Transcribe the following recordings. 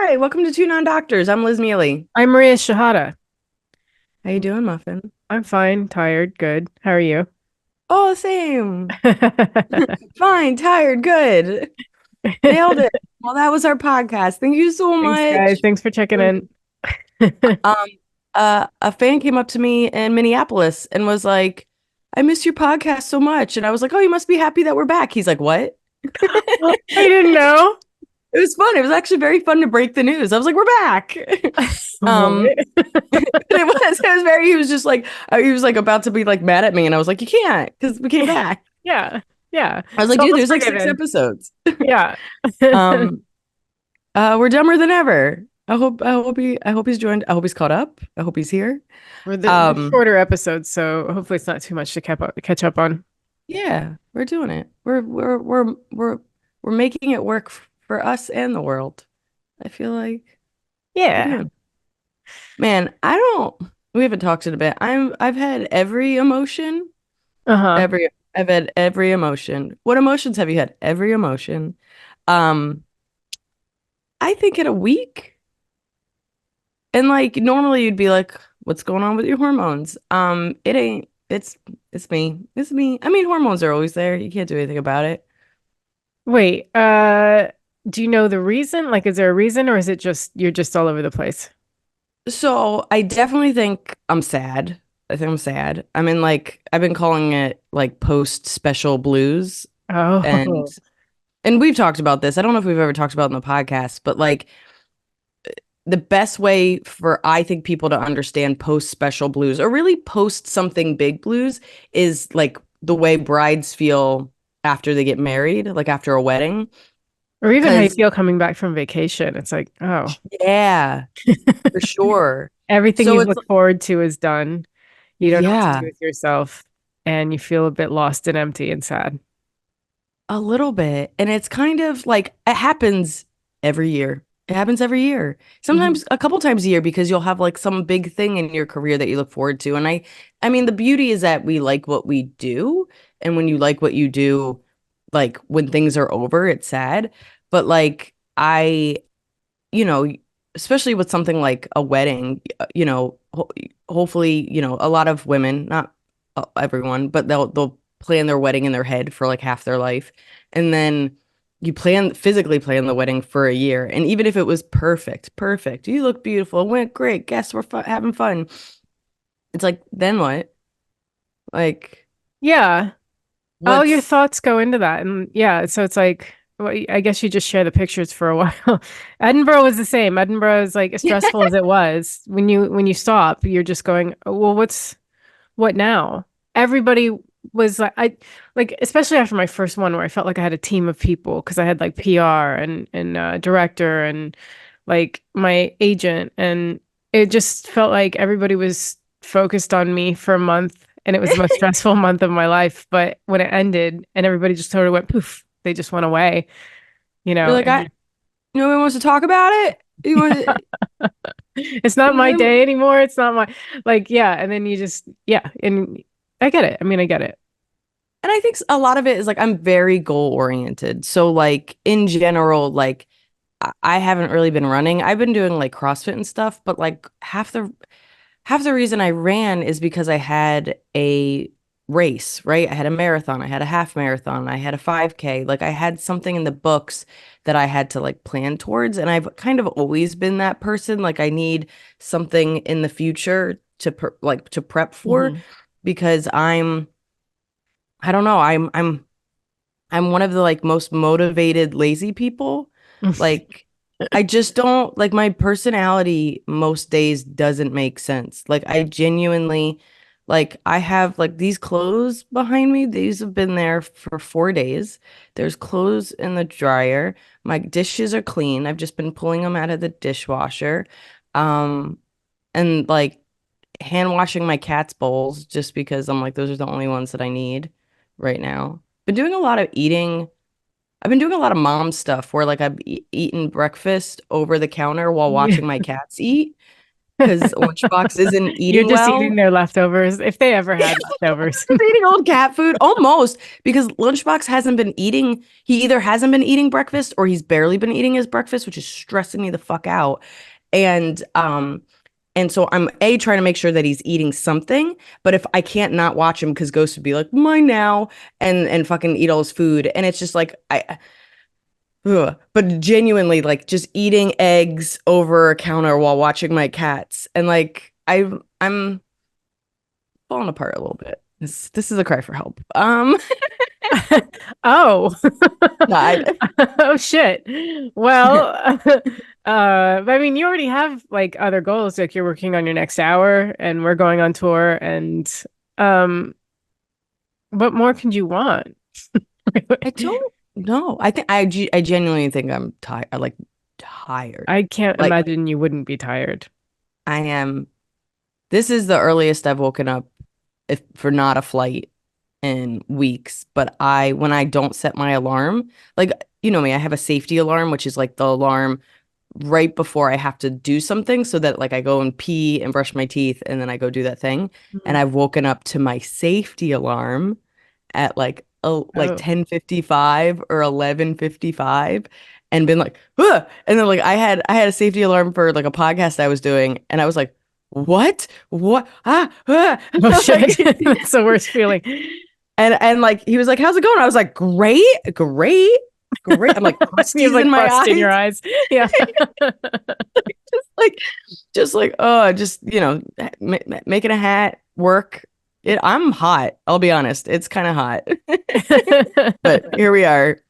Hi, welcome to Two Non-Doctors. I'm Liz Mealy. I'm Maria Shahada. How you doing, Muffin? I'm fine, tired, good. How are you? Oh, same. Fine, tired, good. Nailed it. Well, that was our podcast. Thank you so Thanks, guys. much. Thanks for checking in. Um, a fan came up to me in Minneapolis and was like, "I missed your podcast so much." And I was like, "Oh, you must be happy that we're back." He's like, "What?" I didn't know. It was fun. It was actually very fun to break the news. I was like, "We're back." Um, What? it was very, he was just like, he was like about to be like mad at me. And I was like, "You can't, because we came back." Yeah, yeah. I was It's like, "Dude, almost there's like six forgiven. episodes." Yeah. Um, we're dumber than ever. I hope he's joined. I hope he's caught up. I hope he's here. We're Um, shorter episodes, so hopefully it's not too much to catch up on. yeah, we're doing it. We're making it work for us and the world. I feel like we're Yeah. doing it. Man, I don't, we haven't talked in a bit. I've had every emotion. Uh-huh. I've had every emotion. What emotions have you had? Every emotion. Um, I think in a week. And like normally you'd be like, what's going on with your hormones? It ain't. It's me. It's me. I mean, hormones are always there. You can't do anything about it. Wait, do you know the reason? Like, is there a reason or is it just you're just all over the place? So I definitely think I'm sad. I think I'm sad. I'm in like I've been calling it like post special blues and Oh. and we've talked about this. I don't know if we've ever talked about it in the podcast, but like the best way for I think people to understand post special blues or really post something big blues is like the way brides feel after they get married, like after a wedding. Or even how you Because feel coming back from vacation. It's like, oh. yeah, for sure. Everything So you've it's looked forward to is done. You don't know what to do yeah, with yourself, and you feel a bit lost and empty and sad. a little bit. And it's kind of like it happens every year. It happens every year. Mhm. Sometimes a couple times a year because you'll have like some big thing in your career that you look forward to. And I mean, the beauty is that we like what we do. And when you like what you do, like when things are over, it's sad. But like you know, especially with something like a wedding, hopefully, a lot of women, not everyone, but they'll plan their wedding in their head for like half their life. And then you physically plan the wedding for a year. And even if it was perfect, you look beautiful, it went great, guests were having fun. It's like, then what? Like, Yeah, all your what's thoughts go into that, and yeah, so it's like, well, I guess you just share the pictures for a while. Edinburgh was the same. Edinburgh is like as stressful as it was. When you stop, you're just going, "Oh, well, what now?" Everybody was like especially after my first one where I felt like I had a team of people because I had like PR and director and like my agent, and it just felt like everybody was focused on me for a month, and it was the most stressful month of my life. But when it ended and everybody just sort of went poof, they just went away, you're like, and no one wants to talk about it? You want it's not my day anymore. It's not my like, yeah. And then you just, yeah. And I get it. I mean, I get it. And I think a lot of it is like I'm very goal oriented. So like in general, like I haven't really been running. I've been doing like CrossFit and stuff, but like half the reason I ran is because I had a race, right? I had a marathon, I had a half marathon, I had a 5K. Like I had something in the books that I had to like plan towards. And I've kind of always been that person. Like I need something in the future to prep for Mhm. because I don't know, I'm one of the like most motivated lazy people. Like I just don't like my personality most days doesn't make sense. Like I genuinely like I have like these clothes behind me. These have been there for 4 days. There's clothes in the dryer. My dishes are clean. I've just been pulling them out of the dishwasher. Um and like hand washing my cat's bowls just because I'm like those are the only ones that I need right now. Been doing a lot of eating. I've been doing a lot of mom stuff where like I've eaten breakfast over the counter while Yeah. watching my cats eat. because Lunchbox isn't You're eating just eating well. their leftovers if they ever had leftovers. Just eating old cat food almost because Lunchbox hasn't been eating. He either hasn't been eating breakfast or he's barely been eating his breakfast, which is stressing me the fuck out. And and so I'm A, trying to make sure that he's eating something, but if I can't not watch him because Ghost would be like, mine now, and fucking eat all his food. And it's just like but genuinely like just eating eggs over a counter while watching my cats. And like I'm falling apart a little bit. This is a cry for help. Oh. No, Oh shit. Well, I mean, you already have like other goals, like you're working on your next hour and we're going on tour and um what more could you want? I don't know. I genuinely think I'm tired. Like tired. I can't Like imagine you wouldn't be tired. I am. This is the earliest I've woken up if for not a flight in weeks. But when I don't set my alarm, like you know me, I have a safety alarm, which is like the alarm right before I have to do something so that like I go and pee and brush my teeth and then I go do that thing. And Mhm. I've woken up to my safety alarm at like Oh. 10:55 or 11:55 and been like, "Ugh!" And then like I had a safety alarm for like a podcast I was doing and I was like, what Oh shit. like That's the worst feeling. and like he was like, how's it going? I was like, great. I'm like You have crusties like in my crust in your eyes. eyes. Yeah. like just like oh just making a hat work. I'm hot, I'll be honest, it's kind of hot. But here we are.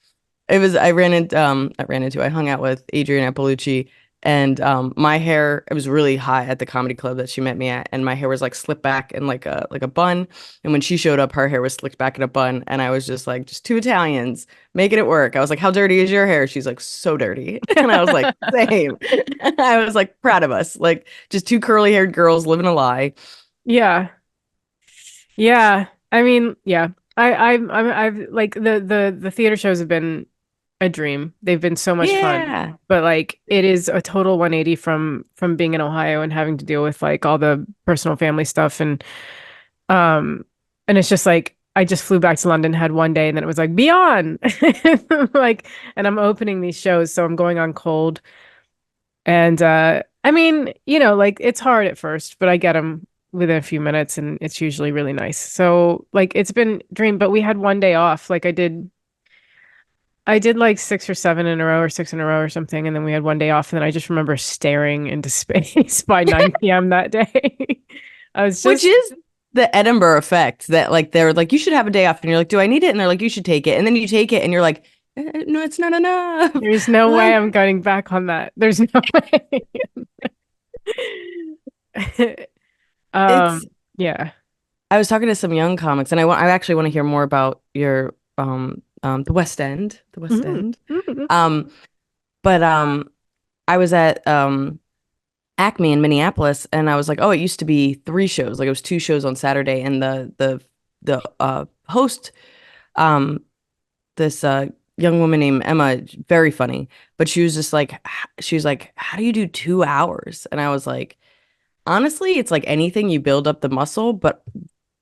I hung out with Adriana Palucci and my hair, it was really hot at the comedy club that she met me at, and my hair was like slicked back in like a bun. And when she showed up, her hair was slicked back in a bun, and I was just like, just two Italians making it work. I was like, how dirty is your hair? She's like, so dirty. And I was like, same. I was like proud of us, like just two curly haired girls living a lie. Yeah. Yeah. I mean, yeah. I've like the theater shows have been a dream. They've been so much fun. Yeah. But like it is a total 180 from being in Ohio and having to deal with like all the personal family stuff um and it's just like I just flew back to London, had one day, and then it was like be on. Like and I'm opening these shows, so I'm going on cold. And I mean, like it's hard at first, but I get them within a few minutes and it's usually really nice. So like it's been dream, but we had one day off. Like I did like six or seven in a row or six in a row or something, and then we had one day off, and then I just remember staring into space by 9 p.m. that day. I was Which just is the Edinburgh effect that like they're like, you should have a day off. And you're like, do I need it? And they're like, you should take it. And then you take it and you're like, no, it's not enough. there's no way Well, I'm going back on that. There's no way. it's, Yeah. I was talking to some young comics and I actually want to hear more about your, the West End, the West Mhm. End. Mhm. Um, but, I was at, Acme in Minneapolis and I was like, oh, it used to be three shows. Like it was two shows on Saturday and the host, um, this young woman named Emma, very funny, but she was just like, she was like, how do you do 2 hours? And I was like, honestly, it's like anything, you build up the muscle, but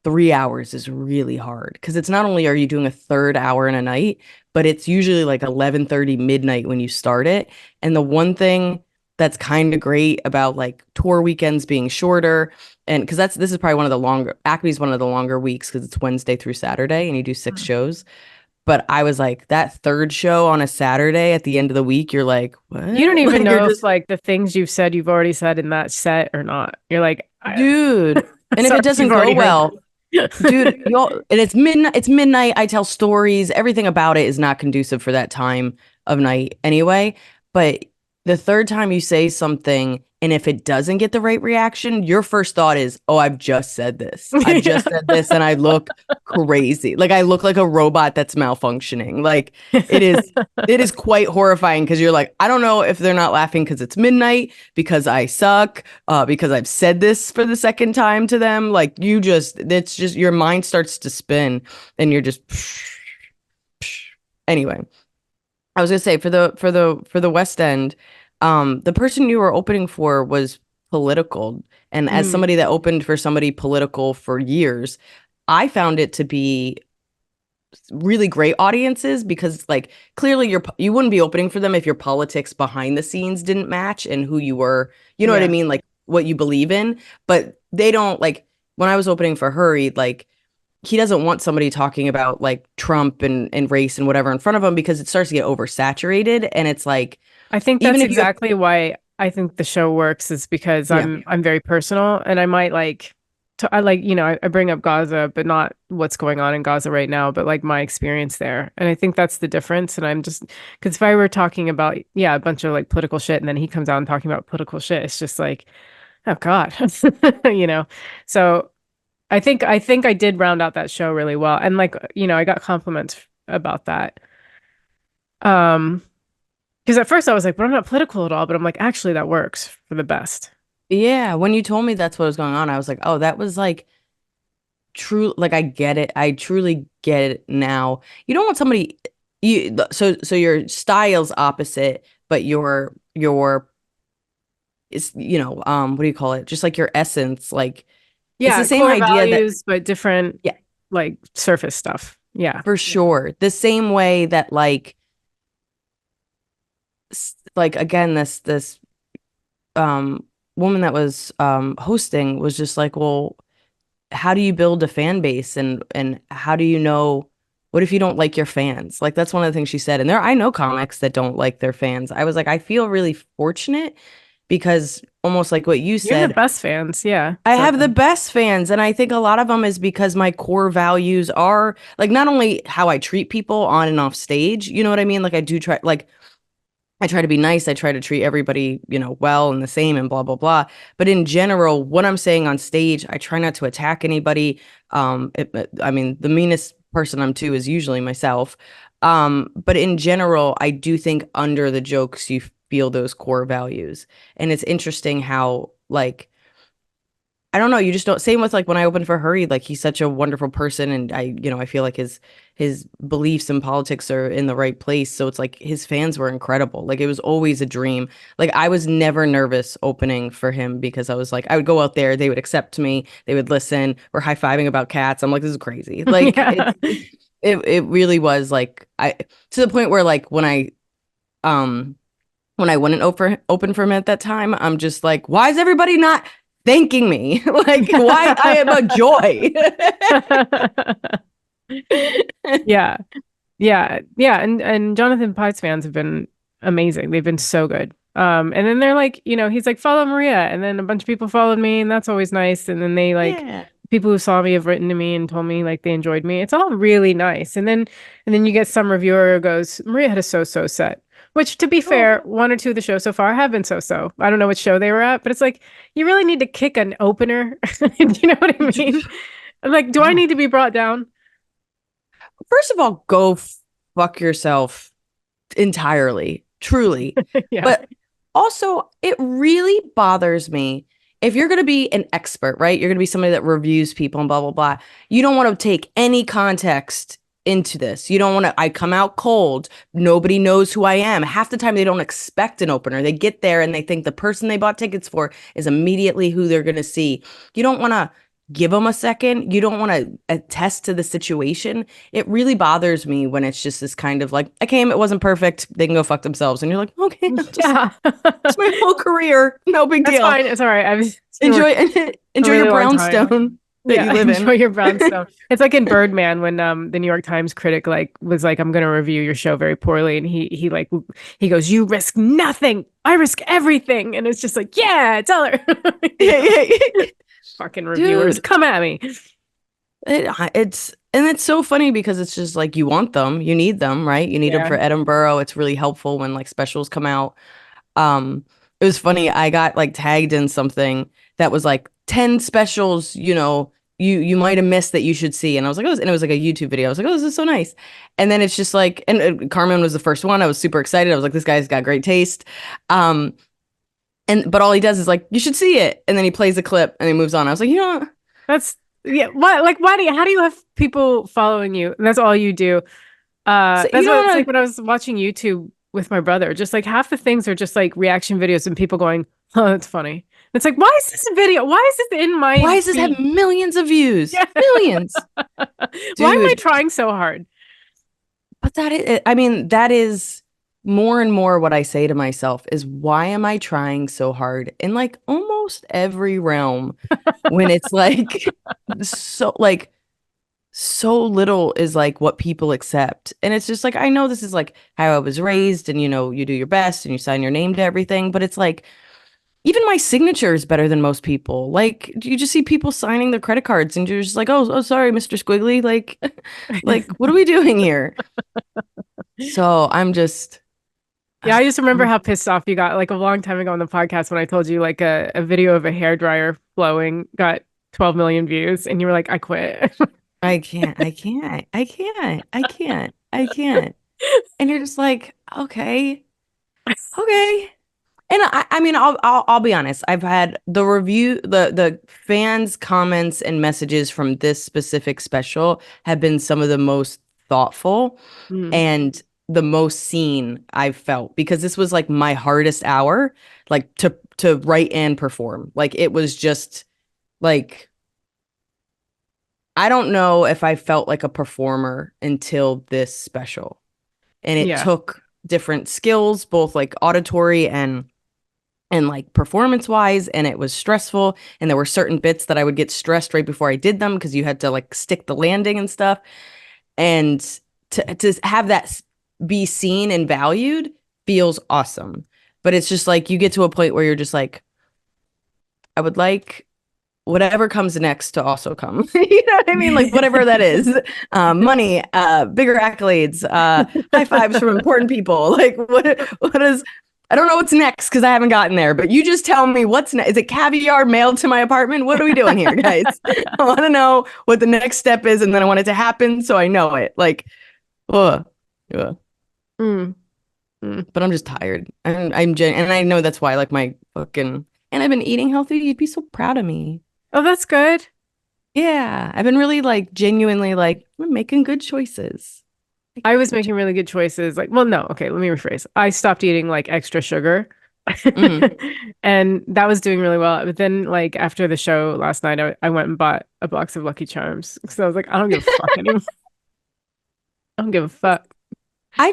3 hours is really hard because it's not only are you doing a third hour in a night, but it's usually like 11:30 midnight when you start it. And the one thing that's kind of great about like tour weekends being shorter, and because this is probably one of the longer, Acme is one of the longer weeks because it's Wednesday through Saturday and you do 6 shows. But I was like, that third show on a Saturday at the end of the week, you're like, what? You don't even Like, you're know if just, like the things you've already said in that set or not. You're like, dude. And if sorry, it you've doesn't go already heard well, dude, and it's midnight. I tell stories. Everything about it is not conducive for that time of night anyway. But the third time you say something, and if it doesn't get the right reaction, your first thought is, oh, I've just said this. I've just said this, and I look crazy. Like I look like a robot that's malfunctioning. Like it is. that. It is quite horrifying because you're like, I don't know if they're not laughing because it's midnight, because I suck, because I've said this for the second time to them. Like it's just your mind starts to spin and you're just anyway. I was gonna say for the West End, the person you were opening for was political. And as Mm, somebody that opened for somebody political for years, I found it to be really great audiences because like clearly you wouldn't be opening for them if your politics behind the scenes didn't match and who you were, you know what I yeah. mean, like what you believe in. But they don't like when I was opening for Hurry, like he doesn't want somebody talking about like Trump and race and whatever in front of him because it starts to get oversaturated and it's like I think even that's if you have exactly why I think the show works is because yeah. I'm very personal and I might like I like, I bring up Gaza, but not what's going on in Gaza right now, but like my experience there. And I think that's the difference. And I'm just because if I were talking about, yeah, a bunch of like political shit and then he comes out and talking about political shit, it's just like, oh God, you know. So I think I did round out that show really well. And like, I got compliments about that. Um, because at first I was like, but I'm not political at all. But I'm like, actually, that works for the best. Yeah, when you told me that's what was going on, I was like, oh, that was like true. Like I get it. I truly get it now. You don't want somebody so your style's opposite, but your is what do you call it? Just like your essence, like it's the Yeah, same core idea that values, but different yeah, like surface stuff. Yeah. for sure. The same way that like again this um woman that was hosting was just like, well, how do you build a fan base and how do you know what if you don't like your fans? Like that's one of the things she said. And I know comics that don't like their fans. I was like, I feel really fortunate because almost like what you You're the said, best fans. Yeah. I So have the best fans. And I think a lot of them is because my core values are like not only how I treat people on and off stage, you know what I mean? Like I do try like I try to be nice. I try to treat everybody, well and the same and blah, blah, blah. But in general, what I'm saying on stage, I try not to attack anybody. I mean, the meanest person I'm to is usually myself. But in general, I do think under the jokes, you feel those core values. And it's interesting how, like, I don't know. You just don't. Same with like when I opened for Hurry, like he's such a wonderful person, and I feel like his beliefs and politics are in the right place. So it's like his fans were incredible. Like it was always a dream. Like I was never nervous opening for him because I was like, I would go out there, they would accept me, they would listen. We're high fiving about cats. I'm like, this is crazy. Like yeah. it really was like I to the point where like um when I wouldn't open for him at that time, I'm just like, why is everybody not thanking me? Like, why I am a joy. Yeah. Yeah. Yeah. And Jonathan Pye's fans have been amazing. They've been so good. And then they're like, he's like, follow Maria. And then a bunch of people followed me, and that's always nice. And then they like Yeah. people who saw me have written to me and told me like they enjoyed me. It's all really nice. And then you get some reviewer who goes, Maria had a so-so set. Which to be fair, Oh, one or two of the shows so far have been so-so. I don't know which show they were at, but it's like you really need to kick an opener. Do you know what I mean? Like, do I oh. need to be brought down? First of all, go fuck yourself entirely, truly. Yeah. But also, it really bothers me if you're going to be an expert, right? You're going to be somebody that reviews people and blah, blah, blah. You don't want to take any context into this. You don't want to, I come out cold. Nobody knows who I am. Half the time, they don't expect an opener. They get there and they think the person they bought tickets for is immediately who they're going to see. You don't want to give them a second. You don't want to attest to the situation. It really bothers me when it's just this kind of like, I came, it wasn't perfect. They can go fuck themselves. And you're like, okay, Yeah. it's my whole career. No big That's deal. fine. It's all right. It's been Enjoy, working a enjoy your really long time. brownstone that you Yeah, live enjoy in. your brownstone. It's like in Birdman when the New York Times critic like was like, I'm gonna review your show very poorly. And he goes, you risk nothing. I risk everything. And it's just like, yeah, tell her. You know, fucking reviewers, Dude, come at me. it's so funny because it's just like you want them, you need them, right? You need them Yeah. for Edinburgh. It's really helpful when like specials come out. Um, it was funny. I got like tagged in something that was like 10 specials, you might have missed that you should see. And I was like, oh, and it was like a YouTube video. I was like, oh, this is so nice. And then it's just like, and Carmen was the first one. I was super excited. I was like, this guy's got great taste. Um, but all he does is like, you should see it. And then he plays a clip and he moves on. I was like, That's yeah. Why how do you have people following you? And that's all you do. so you That's what don't it's like want when I was watching YouTube with my brother. Just like half the things are just like reaction videos and people going, oh, that's funny. It's like, why is this a video? Why is this in Why my does this have feed? millions of views? Yeah. Millions. Why am I Dude, trying so hard? but that is, I mean, that is more and more what I say to myself is why am I trying so hard in like almost every realm when it's like so like so little is like what people accept. And it's just like I know this is like how I was raised and you do your best and you sign your name to everything, but it's like even my signature is better than most people. Like you just see people signing their credit cards and you're just like, "Oh, sorry, Mr. Squiggly." Like like what are we doing here? So I'm just Yeah, I just remember I'm how pissed off you got like a long time ago on the podcast when I told you like a video of a hair dryer flowing got 12 million views and you were like, I quit. I can't, I can't, I can't, I can't, I can't. And you're just like, okay, okay. And I mean, I'll be honest. I've had the fans' comments and messages from this specific special have been some of the most thoughtful Mm, and the most seen I've felt because this was like my hardest hour, like to write and perform. Like it was just like I don't know if I felt like a performer until this special. And it yeah. took different skills, both like auditory and like performance wise, and it was stressful. And there were certain bits that I would get stressed right before I did them because you had to like stick the landing and stuff. And to have that be seen and valued feels awesome. But it's just like you get to a point where you're just like, I would like whatever comes next to also come. You know what I mean? Like whatever that is. Money, bigger accolades, high fives from important people. Like what is I don't know what's next because I haven't gotten there, but you just tell me what's next. Is it caviar mailed to my apartment? What are we doing here, guys? I want to know what the next step is, and then I want it to happen so I know it. Like, ugh, ugh. Mm, mm. But I'm just tired. And I know that's why, like my fucking, and I've been eating healthy. You'd be so proud of me. Oh, that's good. Yeah, I've been really like genuinely like I'm making good choices. I Making was good making really good choices. Like, well, no, okay, let me rephrase. I stopped eating like extra sugar. Mm-hmm. And that was doing really well. But then, like, after the show last night, I went and bought a box of Lucky Charms. So I was like, I don't give a fuck anymore. I don't give a fuck. I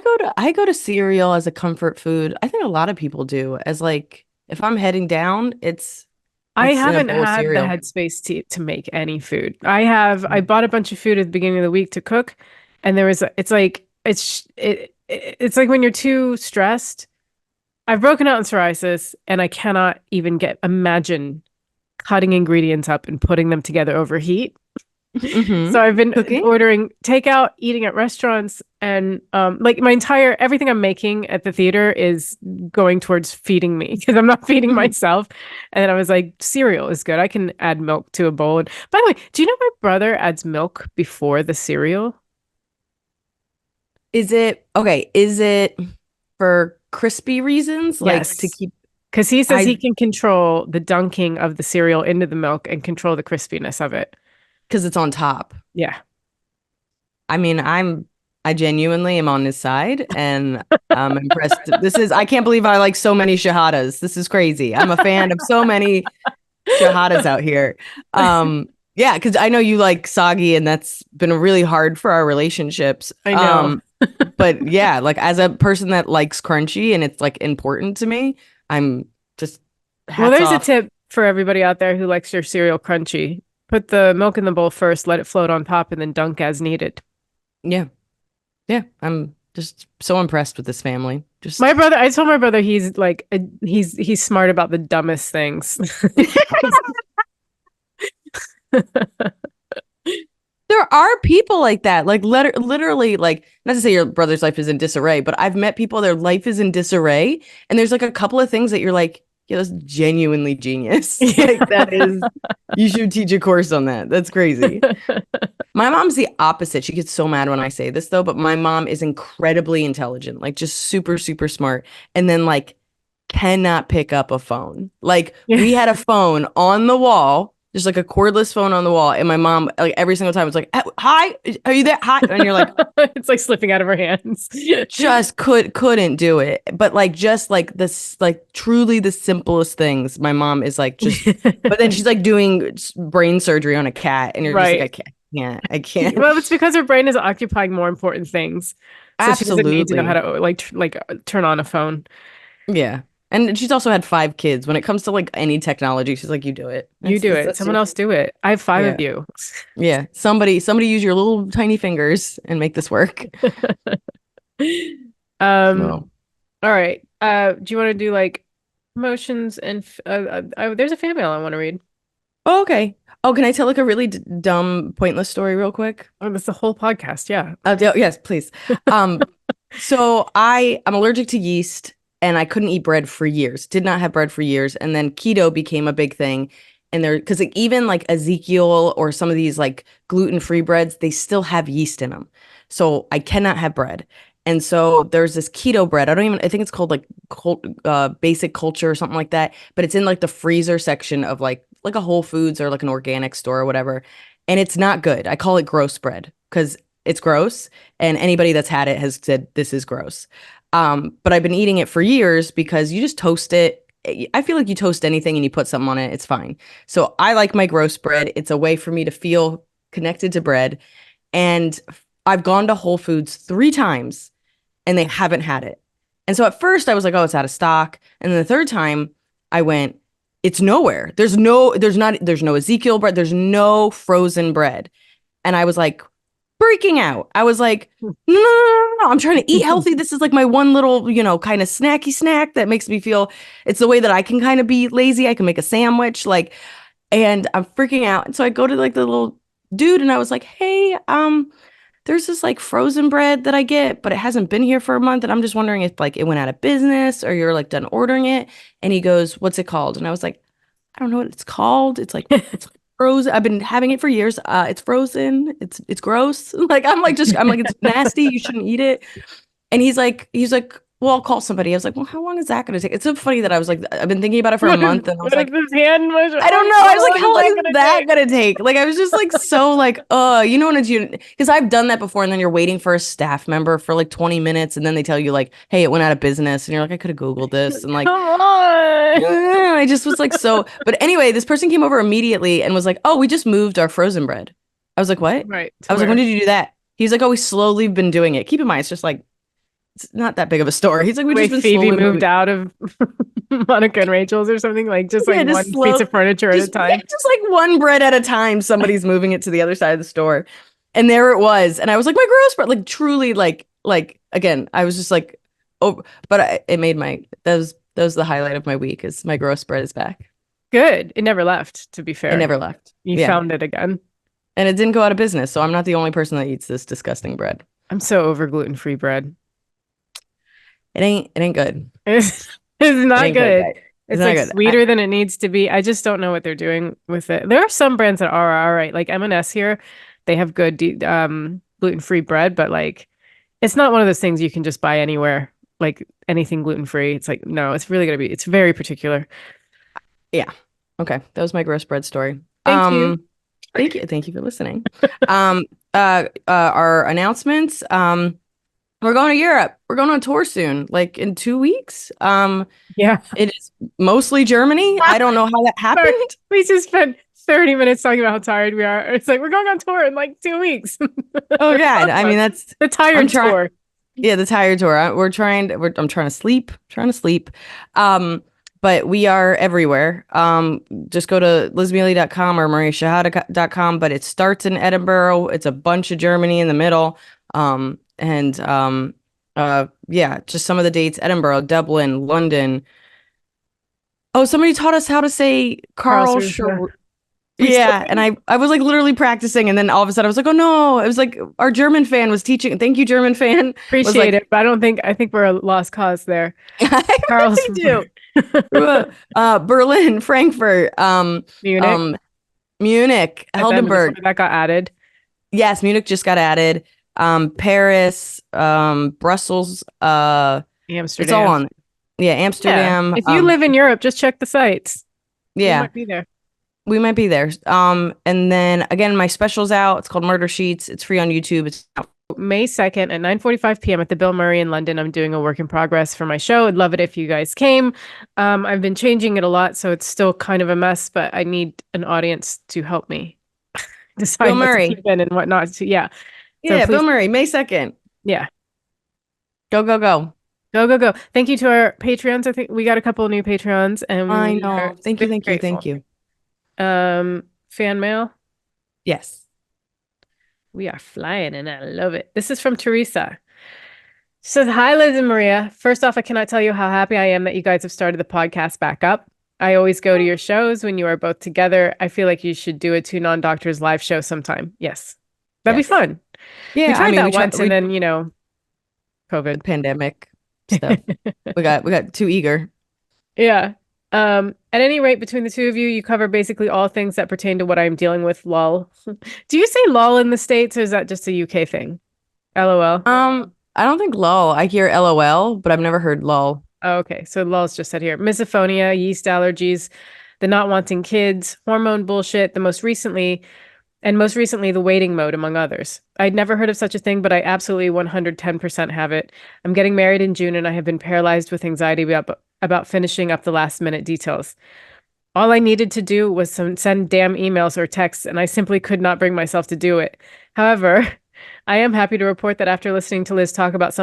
go to cereal as a comfort food. I think a lot of people do. As like if I'm heading down, I it's in a haven't bowl of had the cereal. headspace to make any food. I bought a bunch of food at the beginning of the week to cook, and it's like it's like when you're too stressed. I've broken out in psoriasis, and I cannot even get imagine cutting ingredients up and putting them together over heat. Mm-hmm. So I've been Cooking? ordering takeout, eating at restaurants, and like my entire everything I'm making at the theater is going towards feeding me because I'm not feeding Mhm. myself. And then I was like, cereal is good. I can add milk to a bowl. And by the way, do you know my brother adds milk before the cereal? Is it okay? Is it for crispy reasons, like to Yes. keep Because he says he I can control the dunking of the cereal into the milk and control the crispiness of it. because it's on top? Yeah. I mean, I genuinely am on his side and I'm impressed. I can't believe I like so many shahadas. This is crazy. I'm a fan of so many shahadas out here. Yeah, because I know you like soggy and that's been really hard for our relationships. I know. But yeah, like as a person that likes crunchy and it's like important to me, I'm just Well, hats there's a off. tip for everybody out there who likes their cereal crunchy. Put the milk in the bowl first, let it float on top, and then dunk as needed. Yeah, yeah. I'm just so impressed with this family. My Just brother, I told my brother he's like he's smart about the dumbest things. there are people like that. Like literally, like not to say your brother's life is in disarray, but I've met people their life is in disarray, and there's like a couple of things that you're like, yeah, that's genuinely genius. Yeah. Like that is, you should teach a course on that. That's crazy. My mom's the opposite. She gets so mad when I say this though, but my mom is incredibly intelligent, like just super, super smart. And then like cannot pick up a phone. Like Yeah. we had a phone on the wall Just like a cordless phone on the wall. And my mom, like every single time was like, hi, are you there? Hi. And you're like, It's like slipping out of her hands. just couldn't do it. But like just like this, like truly the simplest things. My mom is like just, but then she's like doing brain surgery on a cat, and you're just like, Right. I can't. Well, it's because her brain is occupying more important things. So she doesn't need to know how Absolutely. to turn on a phone. Yeah. And she's also had 5 kids. When it comes to like any technology, she's like, you do it. You do it. That's Someone your else do it. I have five yeah. of you. Yeah. Somebody use your little tiny fingers and make this work. Um, No. all right. Do you want to do like emotions and there's a fan mail I want to read. Oh, okay. Oh, can I tell like a really dumb, pointless story real quick? Oh, that's the whole podcast. Yeah. Yes, please. Um, so I'm allergic to yeast and I couldn't eat bread for years. Did not have bread for years. And then keto became a big thing. And there, because like, even like Ezekiel or some of these like gluten-free breads, they still have yeast in them. So I cannot have bread. And so there's this keto bread. I think it's called like basic culture or something like that. But it's in like the freezer section of like a Whole Foods or like an organic store or whatever. And it's not good. I call it gross bread because it's gross, and anybody that's had it has said this is gross. But I've been eating it for years because you just toast it. I feel like you toast anything and you put something on it, it's fine. So I like my gross bread. It's a way for me to feel connected to bread. And I've gone to Whole Foods 3 times and they haven't had it. And so at first I was like, oh, it's out of stock. And then the third time I went, it's nowhere. There's no Ezekiel bread. There's no frozen bread. And I was like, freaking out. I was like, no, no, no, no, no. I'm trying to eat healthy. This is like my one little, kind of snacky snack that makes me feel it's the way that I can kind of be lazy. I can make a sandwich, like, and I'm freaking out. And so I go to like the little dude and I was like, hey, there's this like frozen bread that I get, but it hasn't been here for a month. And I'm just wondering if like it went out of business or you're like done ordering it. And he goes, what's it called? And I was like, I don't know what it's called. It's frozen. I've been having it for years. It's frozen. It's gross. Like I'm like it's nasty. You shouldn't eat it. And he's like, well, I'll call somebody. I was like, well, how long is that going to take? It's so funny that I was like, I've been thinking about it for a month, and I was What is like, this hand motion? I don't know. I How was like, long how is long that is gonna that take? gonna take? Like, I was just like so like, when it's you because I've done that before, and then you're waiting for a staff member for like 20 minutes, and then they tell you like, hey, it went out of business, and you're like, I could have Googled this, and like, Come on. I just was like so. But anyway, this person came over immediately and was like, oh, we just moved our frozen bread. I was like, what? Right. I To was like, when where? did you do that? He's like, oh, we slowly been doing it. Keep in mind, it's just like it's not that big of a story. He's like, we The way just been Phoebe slowly moved moving. out of Monica and Rachel's or something, like just like Yeah, just one piece slow, of furniture at a yeah, time. just like one bread at a time. Somebody's moving it to the other side of the store, and there it was. And I was like, my gross bread, like truly, like again, I was just like, oh, but it made my that was the highlight of my week is my gross bread is back. Good. It never left, to be It fair. never left. You Yeah, found it again. and it didn't go out of business, so I'm not the only person that eats this disgusting bread. I'm so over gluten-free bread. It ain't good. It's It not ain't good, good. guys. It's It's not like good. sweeter than it needs to be. I just don't know what they're doing with it. There are some brands that are all right. Like M&S here, they have good gluten-free bread, but like it's not one of those things you can just buy anywhere. Like anything gluten-free. It's like no, it's really gonna be. It's very particular. Yeah. Okay. That was my gross bread story. Thank you. Thank you. Thank you for listening. Our announcements. We're going to Europe. We're going on tour soon, like in 2 weeks. Yeah. It is mostly Germany. I don't know how that Sorry. happened. We just spent 30 minutes talking about how tired we are. It's like we're going on tour in like 2 weeks. Oh God. I mean, The I'm tired trying. tour. Yeah, the tired tour. I'm trying to sleep, trying to sleep. But we are everywhere. Just go to lizmealy.com or mariashahada.com, but it starts in Edinburgh. It's a bunch of Germany in the middle. And yeah, just some of the dates: Edinburgh, Dublin, London. Oh, somebody taught us how to say Karl Karlsruhe. Schar. We still Yeah, and I was like literally practicing, and then all of a sudden I was like, oh no! It was like our German fan was teaching. Thank you, German fan. Was appreciate like, it, but I think we're a lost cause there. I really Karlsruhe. do. Berlin, Frankfurt, Munich. Munich, At the end of the summer Heidelberg. that got added. Yes, Munich just got added. Paris, Brussels. It's all Amsterdam. on. Yeah, Yeah. Amsterdam. If you live in Europe, just check the sites. We Yeah. might be there. We might be there. And then again, my special's out. It's called Murder Sheets. It's free on YouTube. It's out. May 2nd at 9:45 p.m. at the Bill Murray in London. I'm doing a work in progress for my show. I'd love it if you guys came. I've been changing it a lot, so it's still kind of a mess, but I need an audience to help me Bill decide what to keep Murray. in and what not to. Yeah. So Yeah, Bill please, Murray, May 2nd. yeah, Go, go, go. go, go, go. Thank you to our Patreons. I think we got a couple of new Patreons and I we are know. Thank you, very thank you, thank grateful. you. Fan mail. Yes. We are flying and I love it. This is from Teresa. She says, Hi, Liz and Maria. First off, I cannot tell you how happy I am that you guys have started the podcast back up. I always go to your shows when you are both together. I feel like you should do a two non-doctors live show sometime. Yes. That'd be Yes. fun. We Yeah, I tried mean, that once and we then, the COVID. pandemic stuff. We got too eager. Yeah. At any rate, between the two of you, you cover basically all things that pertain to what I'm dealing with, lol. Do you say lol in the States or is that just a UK thing? LOL. I don't think lol. I hear LOL, but I've never heard lol. Oh, okay. So lol's just said here. Misophonia, yeast allergies, the not wanting kids, hormone bullshit, most recently, the waiting mode, among others. I'd never heard of such a thing, but I absolutely 110% have it. I'm getting married in June and I have been paralyzed with anxiety about finishing up the last minute details. All I needed to do was send damn emails or texts, and I simply could not bring myself to do it. However, I am happy to report that after listening to Liz talk about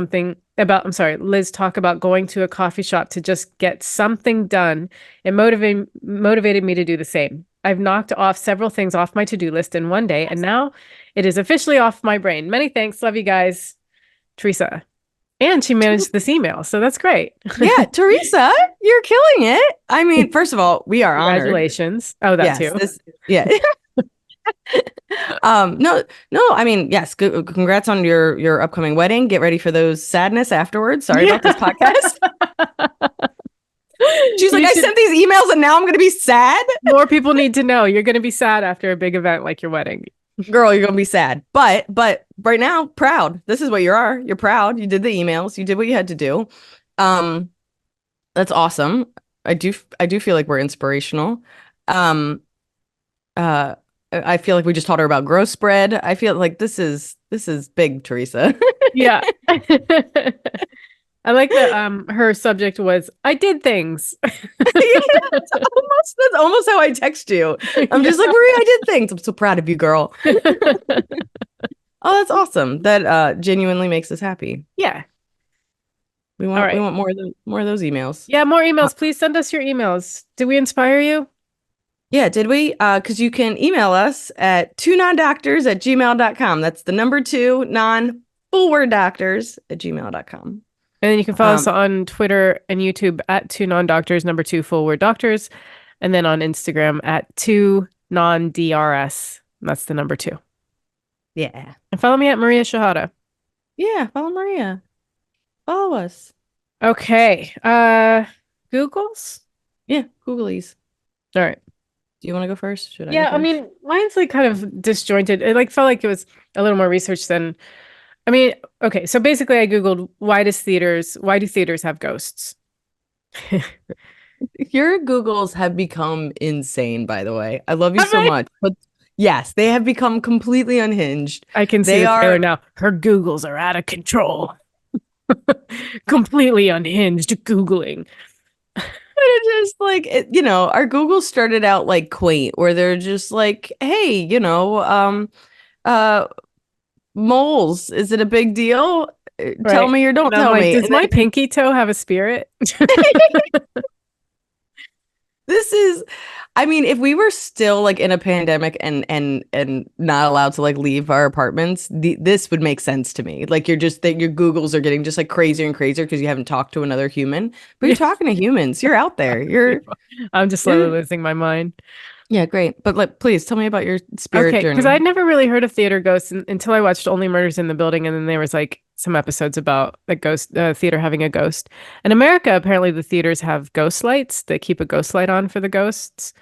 going to a coffee shop to just get something done, it motivated me to do the same. I've knocked off several things off my to-do list in one day, and now it is officially off my brain. Many thanks. Love you guys. Teresa. And she managed this email, so that's great. Yeah, Teresa, you're killing it. I mean, first of all, we are honored. Congratulations. Oh, that Yes, too. yeah. No, no, I mean, yes, congrats on your upcoming wedding. Get ready for those sadness afterwards. Sorry Yeah. about this podcast. She's like, You I should, sent these emails and now I'm gonna be sad. more people need to know you're going to be sad after a big event like your wedding. Girl, you're gonna be sad. But right now, proud. This is what you are. You're proud. You did the emails. You did what you had to do. Um, that's awesome. I do feel like we're inspirational. Um, uh, I feel like we just taught her about growth spread. I feel like this is big, Teresa. Yeah. I like that her subject was I did things. Yeah, that's almost how I text you. I'm just like, Maria, I did things. I'm so proud of you, girl. Oh, that's awesome. That genuinely makes us happy. Yeah. We All want we right. want more of those emails. Yeah, more Uh, emails. Please send us your emails. Did we inspire you? yeah, did we? Because you can email us at two nondoctors@gmail.com. That's the number two non full word doctors@gmail.com. And then you can follow us Um, on Twitter and YouTube at two non-doctors, number two full word doctors, and then on Instagram at two non-DRS. That's the number two. yeah. And follow me at Maria Shahada. Yeah, follow Maria. Follow us. Okay. Googles? Yeah, Googlies. All right. Do you want to go first? Should I go Yeah, I first? mean, mine's like kind of disjointed. It like felt like it was a little more research than I mean, okay, so basically I Googled why do theaters have ghosts? Your Googles have become insane, by the way. I love you Have so I? much. But yes, they have become completely unhinged. I can see They the trailer are now. Her Googles are out of control. Completely unhinged Googling. just like, our Googles started out like quaint, where they're just like, hey, uh, moles, is it a big deal? Tell Right. me or don't And I'm tell like, me. does And my then pinky toe have a spirit? this is, I mean, if we were still like in a pandemic and not allowed to like leave our apartments, this would make sense to me. Like you're just that your Googles are getting just like crazier and crazier because you haven't talked to another human. But you're Yeah. talking to humans. You're out there. I'm just slowly You're losing my mind. yeah, great. But like, please tell me about your spirit Okay, because journey. I'd never really heard of theater ghosts until I watched Only Murders in the Building, and then there was like some episodes about the ghost theater having a ghost. In America, apparently the theaters have ghost lights that keep a ghost light on for the ghosts.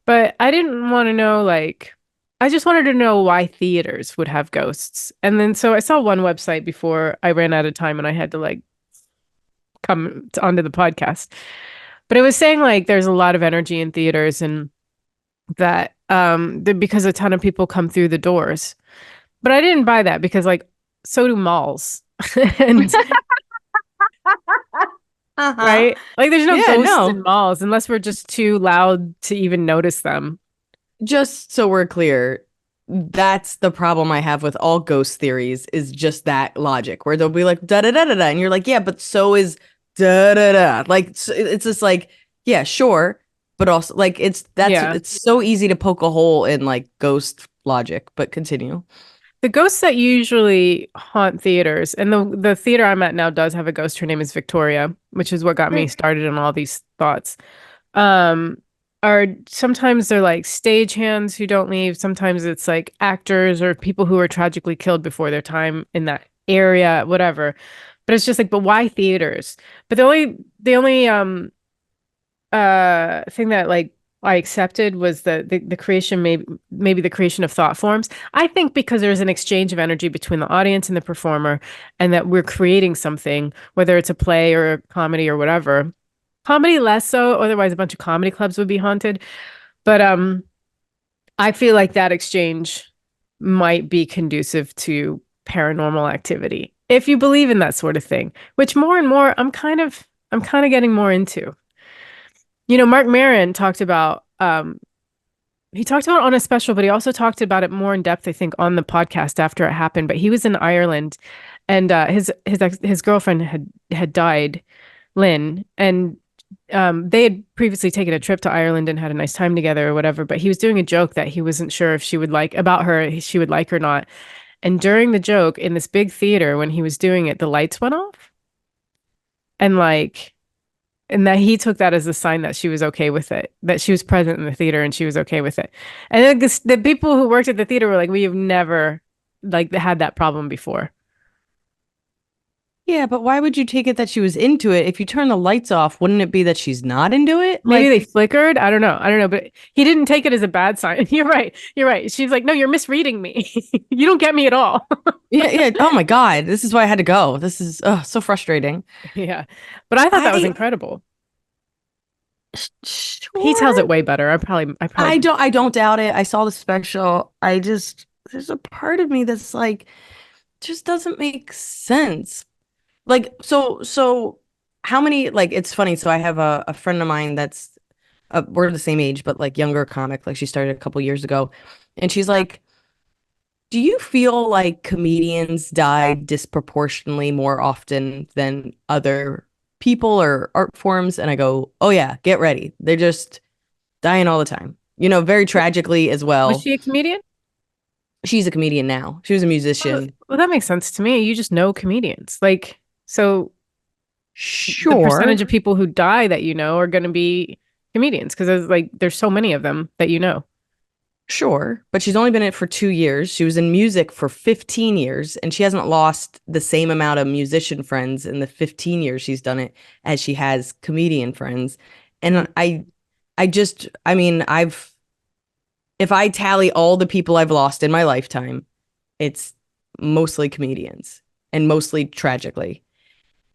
But I didn't want to know like I just wanted to know why theaters would have ghosts. And then so I saw one website before I ran out of time and I had to like onto the podcast. But it was saying like there's a lot of energy in theaters and that because a ton of people come through the doors. But I didn't buy that because like so do malls. And Uh-huh. right? Like there's no Yeah, ghosts in no. malls unless we're just too loud to even notice them. Just so we're clear, that's the problem I have with all ghost theories is just that logic where they'll be like da da da da da and you're like, yeah, but so is da da da. Like it's just like, yeah, sure, but also like Yeah. it's so easy to poke a hole in like ghost logic, but continue. The ghosts that usually haunt theaters, and the theater I'm at now does have a ghost. Her name is Victoria, which is what got me Right. started on all these thoughts. Um, are sometimes they're like stagehands who don't leave. Sometimes it's like actors or people who were tragically killed before their time in that area, whatever. But it's just like, but why theaters? But the only thing that like I accepted was the creation maybe the creation of thought forms. I think because there's an exchange of energy between the audience and the performer, and that we're creating something, whether it's a play or a comedy or whatever. Comedy less so, otherwise a bunch of comedy clubs would be haunted. But I feel like that exchange might be conducive to paranormal activity. If you believe in that sort of thing, which more and more I'm kind of getting more into. Mark Maron talked about he talked about it on a special, but he also talked about it more in depth, I think, on the podcast after it happened. But he was in Ireland, and his girlfriend had died, Lynn, and they had previously taken a trip to Ireland and had a nice time together or whatever. But he was doing a joke that he wasn't sure if she would like or not. And during the joke in this big theater, when he was doing it, the lights went off, and like and that he took that as a sign that she was okay with it, that she was present in the theater and she was okay with it. And then the people who worked at the theater were like, "We have never like had that problem before." Yeah, but why would you take it that she was into it? If you turn the lights off, wouldn't it be that she's not into it? Maybe they Like, flickered. I don't know. I don't know, but he didn't take it as a bad sign. You're right. You're right. She's like, "No, you're misreading me. You don't get me at all." yeah, yeah. Oh my God, this is why I had to go. This is so frustrating. Yeah. But I thought that was I incredible. He tells sure. it way better. I probably I don't doubt it. I saw the special. I just there's a part of me that's like just doesn't make sense. Like so how many like it's funny. So I have a friend of mine that's we're the same age, but like younger comic. Like she started a couple years ago, and she's like, "Do you feel like comedians die disproportionately more often than other people or art forms?" And I go, "Oh yeah, get ready. They're just dying all the time. You know, very tragically as was well." she a comedian? She's a comedian now. She was a Oh, musician. well, that makes sense to me. You just know comedians. Like, so the percentage Sure, of people who die that you know are going to be comedians because there's so many of them that you know. sure. But she's only been in it for 2 years. She was in music for 15 years, and she hasn't lost the same amount of musician friends in the 15 years she's done it as she has comedian friends. And I mean, if I tally all the people I've lost in my lifetime, it's mostly comedians and mostly tragically.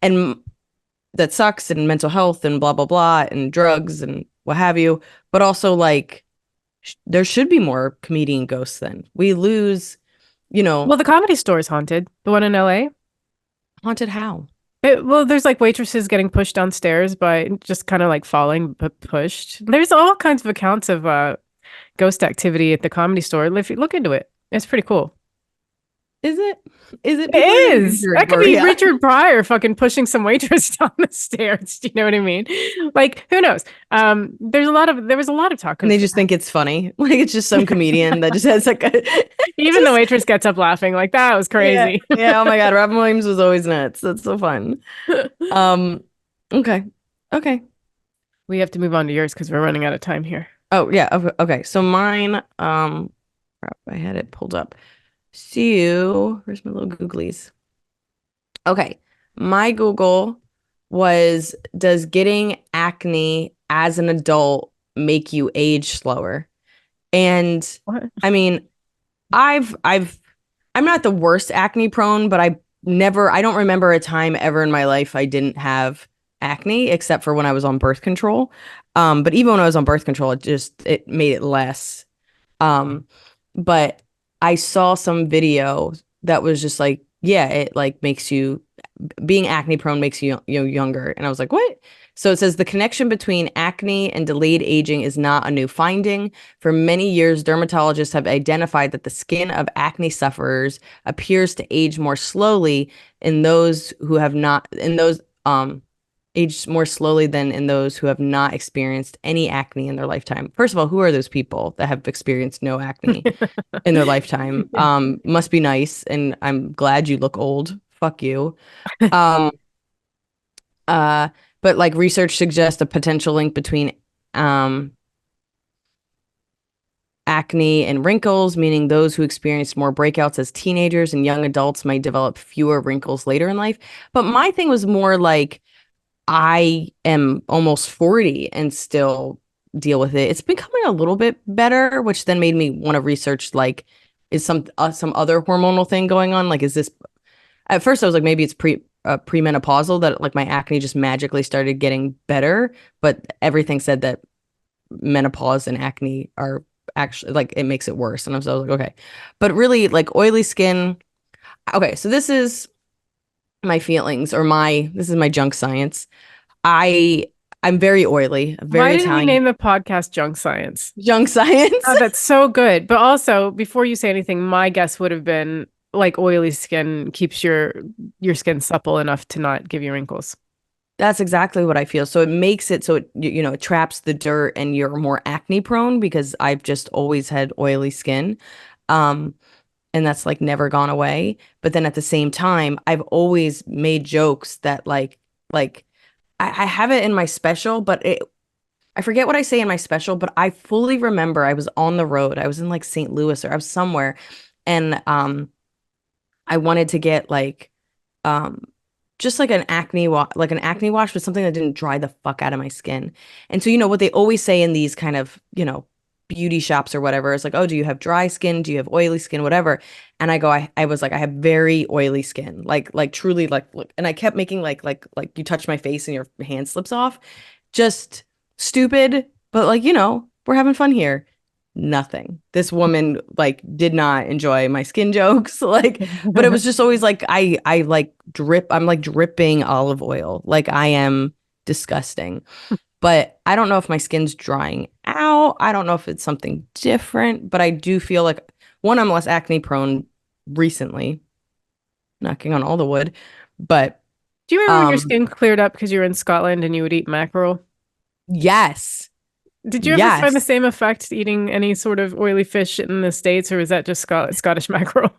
And that sucks and mental health and blah blah blah and drugs and what have you, but also like there should be more comedian ghosts then. We lose, you know, Well, the Comedy Store is haunted, the one in LA. haunted how? Well, there's like waitresses getting pushed downstairs by just kind of like falling, but pushed. There's all kinds of accounts of ghost activity at the Comedy Store. If you look into it, it's pretty cool. Is it? Is it? It People are gonna get is. injured, That could be Maria. Richard Pryor fucking pushing some waitress down the stairs. Do you know what I mean? Like, who knows? There was a lot of talk And they of just think it's funny. Like it's just some comedian that just has like a even the just waitress gets up laughing, like that was yeah. crazy. Yeah. Oh my God. Robin Williams was always nuts. That's so fun. Um, okay. Okay. We have to move on to yours because we're running out of time here. Oh yeah. Okay. Okay. So mine, crap, I had it pulled up. See you. Where's my little googlies? Okay. My Google was, does getting acne as an adult make you age slower? And What? I mean, I've I'm not the worst acne prone, but I don't remember a time ever in my life I didn't have acne, except for when I was on birth control. But even when I was on birth control, it made it less. Um, but I saw some video that was just like, yeah, it like makes you being acne prone makes you younger. And I was like, what? So it says the connection between acne and delayed aging is not a new finding. For many years, dermatologists have identified that the skin of acne sufferers appears to age more slowly in those who have not in those aged more slowly than in those who have not experienced any acne in their lifetime. First of all, who are those people that have experienced no acne in their lifetime? Yeah. Must be nice, and I'm glad you look old. Fuck you. Um, uh, but like research suggests a potential link between um, acne and wrinkles, meaning those who experience more breakouts as teenagers and young adults might develop fewer wrinkles later in life. But my thing was more like I am almost 40 and still deal with it. It's becoming a little bit better, which then made me want to research like is some other hormonal thing going on? Like is this at first I was like maybe it's premenopausal that like my acne just magically started getting better, but everything said that menopause and acne are actually like it makes it worse. And I was like, okay. But really like oily skin. Okay, so this is my feelings or my this is my junk science. I I'm very oily, Why very didn't we Italian. name the podcast Junk Science? Junk science. Oh, that's so good. But also, before you say anything, my guess would have been like oily skin keeps your skin supple enough to not give you wrinkles. That's exactly what I feel. So it makes it so it traps the dirt and you're more acne prone because I've just always had oily skin. Um, and that's like never gone away. But then at the same time, I've always made jokes that like I have it in my special, but I forget what I say in my special, but I fully remember I was on the road. I was in like St. Louis or I was somewhere and I wanted to get like um just like an acne wash, but something that didn't dry the fuck out of my skin. And so what they always say in these kind of, beauty shops or whatever is like, "Oh, do you have dry skin? Do you have oily skin? Whatever." And I was like, I have very oily skin. Like truly like look. And I kept making like you touch my face and your hand slips off. Just stupid, but like, we're having fun here. Nothing. This woman like did not enjoy my skin jokes. Like, but it was just always like I like I'm like dripping olive oil. Like I am disgusting. But I don't know if my skin's drying out. I don't know if it's something different, but I do feel like one, I'm less acne prone recently, knocking on all the wood. But Do you remember when your um skin cleared up because you were in Scotland and you would eat mackerel? yes. Did you ever find the Yes. same effect eating any sort of oily fish in the States, or was that just Scottish mackerel?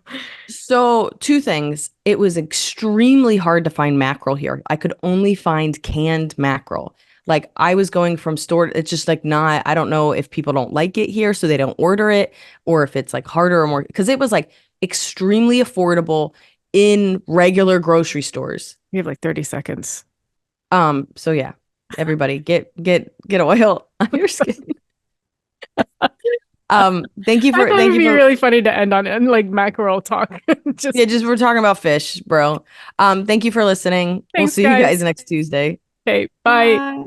So, two things. It was extremely hard to find mackerel here. I could only find canned mackerel. Like I was going from store, it's just like not, I don't know if people don't like it here, so they don't order it, or if it's like harder or more, because it was like extremely affordable in regular grocery stores. You have like 30 seconds. So yeah, everybody get oil on your skin. I thought it Thank would you be for really funny to end on like mackerel talk. yeah, Just just we're talking about fish, bro. Thank you for listening. We'll thanks, see you guys guys. next Tuesday. Okay, bye. Bye.